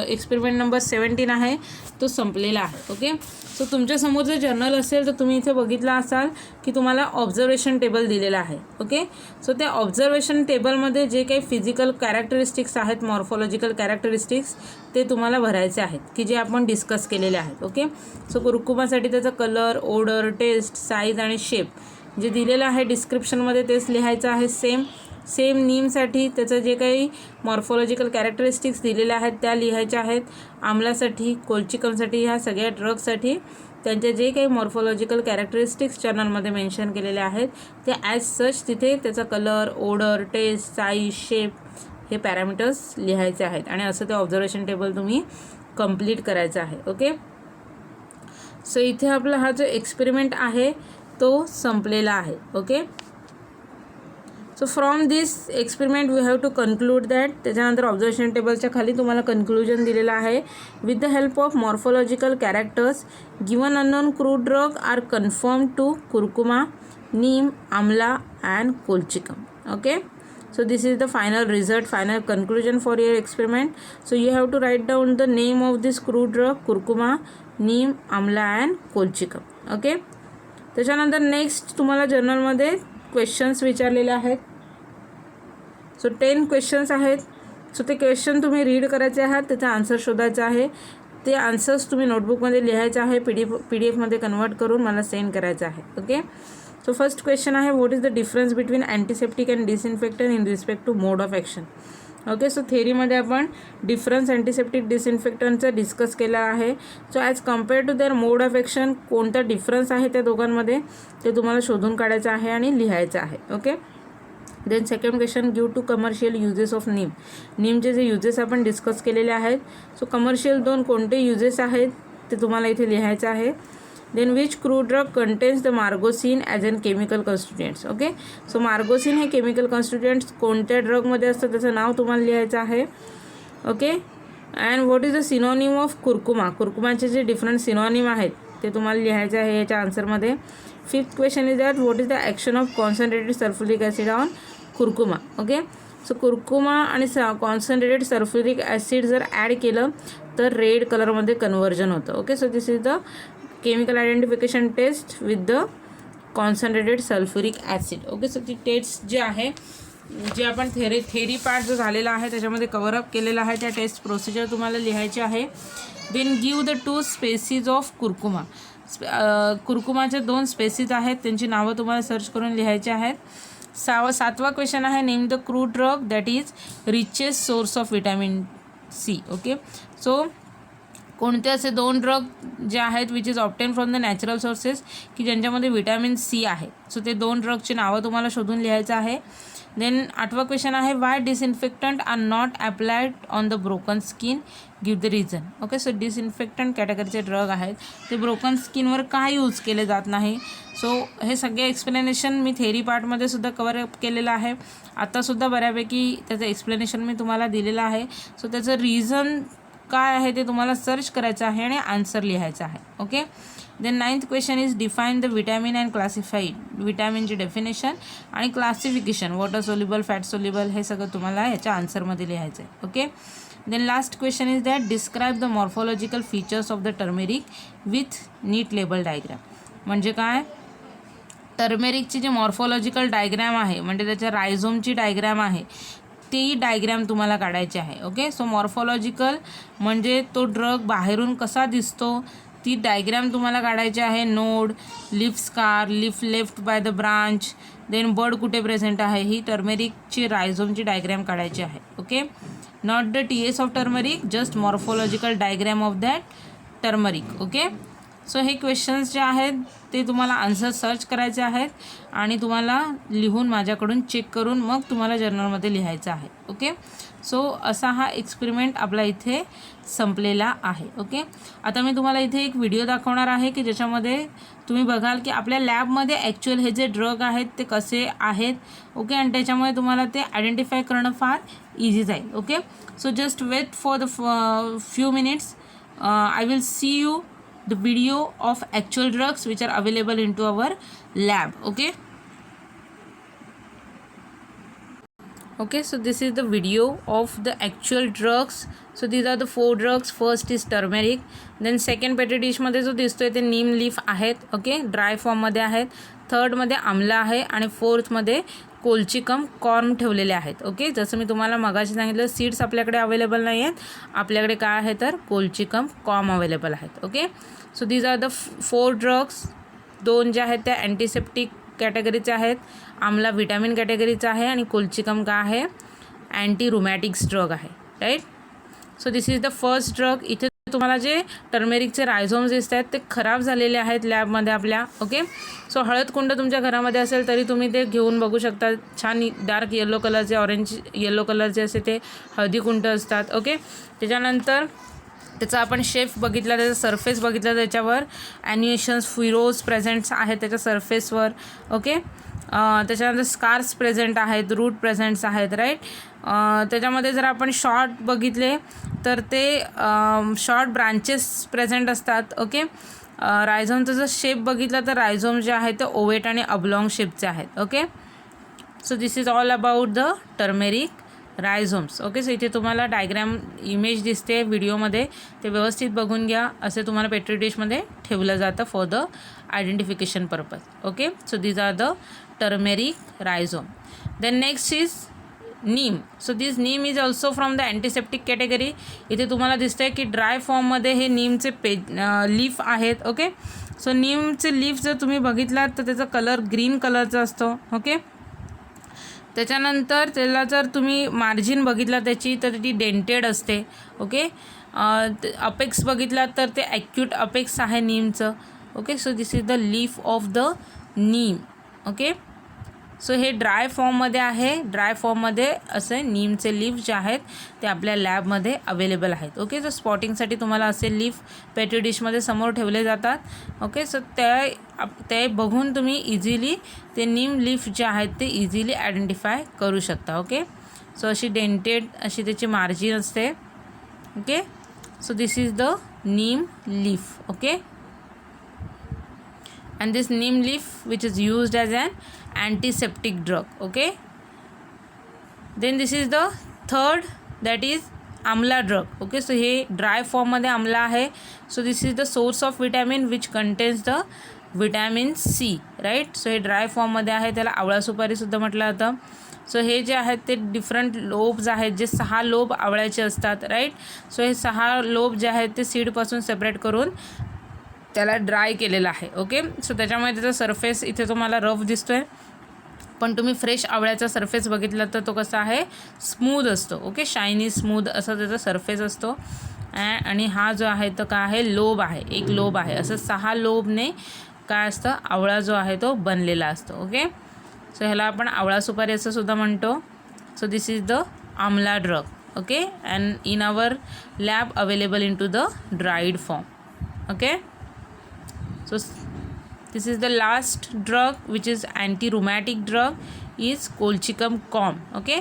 एक्सपेरिमेंट नंबर 17 आहे तो संपलेला आहे. ओके, सो तुमच्यासमोर जर जर्नल असेल तर तुम्ही इथे बघितला असाल की तुम्हाला ऑब्झर्वेशन टेबल दिलेला आहे. ओके, सो त्या ऑब्झर्वेशन टेबलमध्ये जे काही फिजिकल कॅरेक्टरिस्टिक्स आहेत मॉर्फॉलॉजिकल कॅरेक्टरिस्टिक्स ते तुम्हाला भरायचे आहेत की जे आपण डिस्कस केलेले आहेत. ओके, सो कुरकुमासाठी त्याचा कलर, ओडर, टेस्ट, साईज आणि शेप जे दिलेलं आहे डिस्क्रिप्शनमध्ये तेच लिहायचं आहे. सेम नीमसाठी त्याचं जे काही मॉर्फॉलॉजिकल कॅरेक्टरिस्टिक्स दिलेल्या आहेत त्या लिहायच्या आहेत. आम्लासाठी, कोल्चिकमसाठी ह्या सगळ्या ड्रगसाठी त्यांचे जे काही मॉर्फॉलॉजिकल कॅरेक्टरिस्टिक्स जर्नलमध्ये मेन्शन केलेले आहेत ते ॲज सच तिथे त्याचा colour, odour, taste, size, shape हे पॅरामीटर्स लिहायचे आहेत. आणि असं ते ऑब्झर्वेशन टेबल तुम्ही कंप्लीट करायचं आहे. ओके, सो इथे आपला हा जो एक्सपेरिमेंट आहे तो संपलेला आहे. Okay, so from this experiment we have to conclude that त्याच्यानंतर ऑब्झर्वेशन टेबलच्या खाली तुम्हाला कन्क्लुजन दिलेलं आहे. With the help of morphological characters given unknown crude drug are confirm to curcuma, neem, amla and colchicum. Okay, so this is the final result, final conclusion for your experiment. So you have to write down the name of this crude drug curcuma, neem, amla and colchicum. Okay, त्याच्यानंतर next तुम्हाला जर्नलमध्ये questions विचारलेले आहेत. So 10 questions आहेत. So ते question तुम्ही read करायचे आहेत, त्याचा आन्सर शोधायचा आहे. ते आन्सर्स तुम्ही नोटबुकमध्ये लिहायचे आहे, पी डी एफमध्ये कन्वर्ट करून मला सेंड करायचं आहे. ओके, सो फर्स्ट क्वेश्चन आहे what is the difference between antiseptic and disinfectant in respect to mode of action. Okay, so थेरीमध्ये आपण डिफरन्स अँटीसेप्टिक डिसइन्फेक्टंटचा डिस्कस केला आहे. So as compare to their mode of action कोणता difference आहे त्या दोघांमध्ये ते तुम्हाला शोधून काढायचं आहे आणि लिहायचं आहे. Okay, then second question give two commercial uses of neem. नीमचे जे युजेस आपण डिस्कस केलेले आहेत. सो कमर्शियल 2 कोणते युजेस आहेत ते तुम्हाला इथे लिहायचं आहे. Then which crude drug contains the margosine as an chemical constituents. Okay, so margosine हे केमिकल कॉन्स्टिट्युएंट्स कोणत्या ड्रगमध्ये असतं त्याचं नाव तुम्हाला लिहायचं आहे. Okay, and what is the synonym of curcuma. कुरकुमाचे जे डिफरंट सिनॉनिम आहेत ते तुम्हाला लिहायचे आहे याच्या आन्सरमध्ये. Fifth question is that what is the action of concentrated sulphuric acid on curcuma. Okay, so curcuma आणि कॉन्सन्ट्रेटेड सल्फ्युरिक ॲसिड जर ॲड केलं तर रेड कलरमध्ये कन्वर्जन होतं. Okay, so this is the chemical identification test with the concentrated sulphuric acid. Okay, so ती test जे आहे जे आपण थेरी पार्ट जो झालेला आहे त्याच्यामध्ये कव्हरअप केलेला आहे त्या टेस्ट प्रोसिजर तुम्हाला लिहायची आहे. Then give the 2 species of curcuma. कुरकुमाच्या 2 स्पेसीज आहेत त्यांची नावं तुम्हाला सर्च करून लिहायची आहेत. सातवा क्वेश्चन आहे, name the crude drug that is richest source of vitamin C. Okay, so कोणते असे 2 ड्रग जे आहेत which is obtain from the natural sources की ज्यांच्यामध्ये विटॅमिन सी आहे. सो ते 2 ड्रगची नावं तुम्हाला शोधून लिहायचं आहे. देन 8वा क्वेश्चन आहे, why disinfectant are not applied on the broken skin, give the reason. Okay, so disinfectant कॅटेगरीचे ड्रग आहेत ते ब्रोकन स्किनवर का यूज केले जात नाही. सो हे सगळे एक्सप्लेनेशन मी थेरी पार्टमध्ये सुद्धा कवर अप केलेलं आहे. आत्तासुद्धा बऱ्यापैकी त्याचं एक्सप्लेनेशन मी तुम्हाला दिलेलं आहे. सो त्याचं रिझन काय आहे ते तुम्हाला सर्च करायचं आहे आणि आन्सर लिहायचा आहे. Okay, then 9th question is define the vitamin and classified. विटॅमिनची डेफिनेशन आणि classification, water soluble, fat soluble, हे सगळं तुम्हाला याच्या आन्सरमध्ये लिहायचं आहे. Okay, then last question is that describe the morphological features of the turmeric with neat label diagram. म्हणजे काय, टर्मेरिकची जी मॉर्फोलॉजिकल डायग्राम आहे म्हणजे त्याच्या रायझोमची डायग्राम आहे ती डायग्राम तुम्हाला काढायची आहे. ओके, सो मॉर्फोलॉजिकल म्हणजे तो ड्रग बाहेरून कसा दिसतो ती डायग्राम तुम्हाला काढायची आहे. Node, leaf scar, leaf left by the branch, then bud कुठे प्रेझेंट आहे, ही टर्मेरिकची रायझोमची डायग्राम काढायची आहे. Okay, not the TS of turmeric, just morphological diagram of that turmeric. Okay, so हे क्वेश्चन्स जे आहेत ते तुम्हाला आन्सर सर्च करायचे आहेत आणि तुम्हाला लिहून माझ्याकडून चेक करून मग तुम्हाला जर्नलमध्ये लिहायचं आहे. ओके, सो असा हा एक्सपेरिमेंट आपला इथे संपलेला आहे. ओके, आता मी तुम्हाला इथे एक व्हिडिओ दाखवणार आहे की ज्याच्यामध्ये तुम्ही बघाल की आपल्या लॅबमध्ये ॲक्च्युअल हे जे ड्रग आहेत ते कसे आहेत. ओके, आणि त्याच्यामुळे तुम्हाला ते आयडेंटिफाय करणं फार इझी जाईल. Okay, so just wait for the few minutes. I will see you the video of actual drugs which are available into our lab. Okay, so this is the video of the actual drugs. So these are the 4 drugs. First is turmeric, then second petri dish मध्ये जो दिसतोय ते नीम leaf आहेत. Okay, dry form मध्ये आहेत. Third मध्ये आमला आहे आणि फोर्थ मध्ये कोलचिकम कॉर्न ठेवलेले आहेत. ओके, जसं मी तुम्हाला मगाशी सांगितलं सीड्स आपल्याकडे अवेलेबल नाही आहेत, आपल्याकडे काय आहे तर कोलचिकम कॉर्न अवेलेबल आहेत. Okay, so these are the 4 drugs. 2 जे आहेत त्या अँटीसेप्टिक कॅटेगरीचे आहेत, आमला विटॅमिन कॅटेगरीचा आहे आणि कोलचिकम का आहे अँटी रुमॅटिक्स ड्रग आहे. Right, so this is the first drug. इथे तुम्हाला जे टर्मेरिकचे रायझोम्स दिसत आहेत ते खराब झालेले आहेत लॅबमध्ये आपल्या. ओके, सो हळद कुंड तुमच्या घरामध्ये असेल तरी तुम्ही ते घेऊन बघू शकता. छान डार्क येलो कलरचे, ऑरेंज येलो कलरचे असे ते हळदी कुंड असतात. ओके, त्याच्यानंतर त्याचा आपण शेप बघितला, त्याचा सरफेस बघितला, त्याच्यावर ॲन्युएशन्स, फिरोज प्रेझेंट्स आहेत त्याच्या सरफेसवर. ओके, त्याच्यानंतर स्कार्स प्रेझेंट आहेत, रूट प्रेझेंट्स आहेत. राईट, त्याच्यामध्ये जर आपण शॉर्ट बघितले तर ते शॉर्ट ब्रांचेस प्रेझेंट असतात. ओके, रायझोमचा जर शेप बघितला तर रायझोम जे आहे ते ओवेट आणि अबलॉंग शेपचे आहेत. Okay, so this is all about the turmeric rhizomes. Okay, so इथे तुम्हाला डायग्राम इमेज दिसते व्हिडिओमध्ये, ते व्यवस्थित बघून घ्या. असे तुम्हाला पेट्री डिशमध्ये ठेवलं जातं for the identification purpose. Okay, so these are the turmeric rhizome. Then next is neem. So this neem is also from the antiseptic category. इथे तुम्हाला दिसतंय की ड्राय फॉर्ममध्ये हे नीमचे लीफ आहेत. ओके, सो नीमचे लीफ जर तुम्ही बघितलात तर त्याचा कलर ग्रीन कलरचा असतो. ओके, त्याच्यानंतर त्याला जर तुम्ही मार्जिन बघितला त्याची तर ती डेंटेड असते. ओके, अपेक्स बघितला तर ते ॲक्यूट अपेक्स आहे नीमचं. Okay, so this is the leaf of the neem. Okay, so हे ड्राय फॉर्ममध्ये आहे. ड्राय फॉर्ममध्ये असे नीमचे लीफ जे आहेत ते आपल्या लॅबमध्ये अवेलेबल आहेत. ओके, सो स्पॉटिंगसाठी तुम्हाला असे लीफ पेट्री डिशमध्ये समोर ठेवले जातात. ओके, सो ते बघून तुम्ही इझिली ते नीम लीफ जे आहेत ते इझिली आयडेंटिफाय करू शकता. ओके, सो अशी डेंटेड अशी त्याची मार्जिन असते. Okay, so this is the Neem leaf. Okay, and this neem leaf which is used as an antiseptic drug. Okay, then this is the third, that is amla drug. Okay, so हे dry form मध्ये amla आहे. so this is the source of vitamin which contains the vitamin C. right, so हे dry form मध्ये आहे, त्याला आवळा सुपारी सुद्धा म्हटलं जातं. सो हे जे आहेत ते डिफरंट लोब्स आहेत, जे 6 लोब आवळ्याचे असतात. राईट, सो हे 6 लोब जे आहेत ते सीडपासून सेपरेट करून त्याला ड्राय केलेलं आहे. ओके, सो त्याच्यामुळे त्याचा सरफेस इथे तुम्हाला रफ दिसतो आहे. पण तुम्ही फ्रेश आवळ्याचा सरफेस बघितला तर तो कसा आहे, स्मूथ असतो. ओके, शायनी स्मूथ असा त्याचा सरफेस असतो. आणि हा जो आहे तो काय आहे, लोब आहे, एक लोब आहे. असं 6 लोबने काय असतं, आवळा जो आहे तो बनलेला असतो. ओके, सो ह्याला आपण आवळा सुपारी असं सुद्धा म्हणतो. So this is the amla drug. Okay, and in our lab available in to the dried form. Okay, so this is the last drug which is anti-rheumatic drug is colchicum calm. Okay,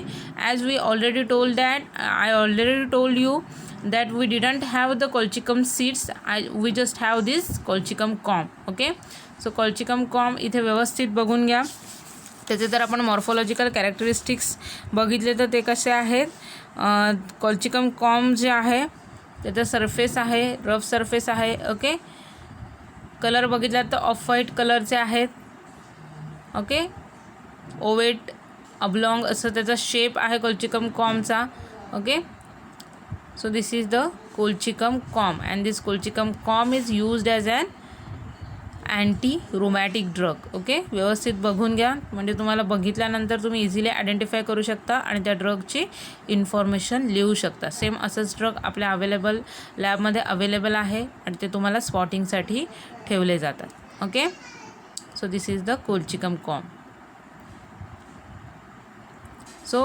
as we already told that I already told you that we didn't have the colchicum seeds, we just have this colchicum calm. Okay, so colchicum calm इथे व्यवस्थित बघून घ्या. त्याचे जर आपण morphological characteristics बघितले तर ते कसे आहेत, कॉल्चिकम कॉम जे आहे त्याचा सरफेस आहे, रफ सरफेस आहे. ओके, कलर बघितला तर ऑफ व्हाईट कलरचे आहेत. ओके, ओवेट अबलॉंग असं त्याचा शेप आहे कोल्चिकम कॉमचा. Okay, so this is the colchicum corm and this colchicum corm is used as an anti rheumatic drug. Okay, व्यवस्थित बघून घ्या, म्हणजे तुम्हाला बघितल्यानंतर तुम्ही इझिली आयडेंटिफाय करू शकता आणि त्या ड्रगची इन्फॉर्मेशन लिहू शकता. सेम असंच ड्रग आपल्या लॅबमध्ये अवेलेबल आहे आणि ते तुम्हाला स्पॉटिंगसाठी ठेवले जातात. Okay, so this is the colchicum com. So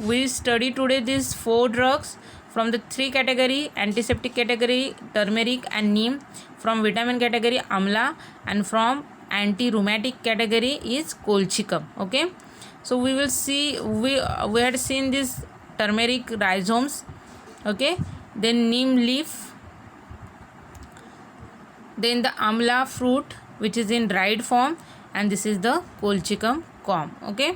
we study today these 4 drugs from the 3 category: antiseptic category turmeric and neem, from vitamin category amla, and from anti-rheumatic category is colchicum. Okay, so we will see, we had seen this turmeric rhizomes. Okay, then neem leaf, then the amla fruit which is in dried form, and this is the colchicum calm. Okay,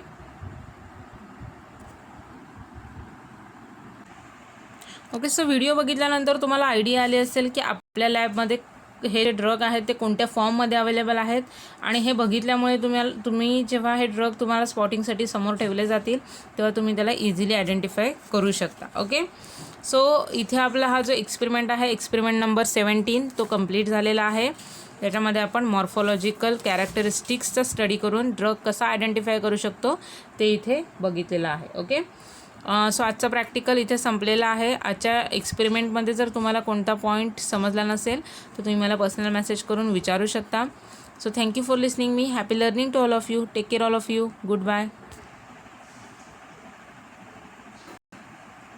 okay, so video बघितल्यानंतर तुम्हाला idea आली असेल की आपल्या लॅबमध्ये हे जे drug आहेत ते कोणत्या फॉर्ममध्ये अवेलेबल आहेत. आणि हे बघितल्यामुळे तुम्ही जेव्हा हे ड्रग तुम्हाला स्पॉटिंगसाठी समोर ठेवले जातील तेव्हा तुम्ही त्याला इझिली आयडेंटिफाय करू शकता. ओके, सो इथे आपला हा जो एक्सपेरिमेंट आहे, एक्सपेरिमेंट नंबर 17, तो कंप्लीट झालेला आहे. त्याच्यामध्ये आपण मॉर्फोलॉजिकल कॅरेक्टरिस्टिक्सचा स्टडी करून ड्रग कसा आयडेंटिफाय करू शकतो ते इथे बघितलेलं आहे. ओके, सो आजचा प्रॅक्टिकल इथे संपलेला आहे. आजच्या एक्सपेरिमेंटमध्ये जर तुम्हाला कोणता पॉईंट समजला नसेल तर तुम्ही मला पर्सनल मेसेज करून विचारू शकता. So thank you for listening me. Happy learning to all of you. Take care all of you. Good bye.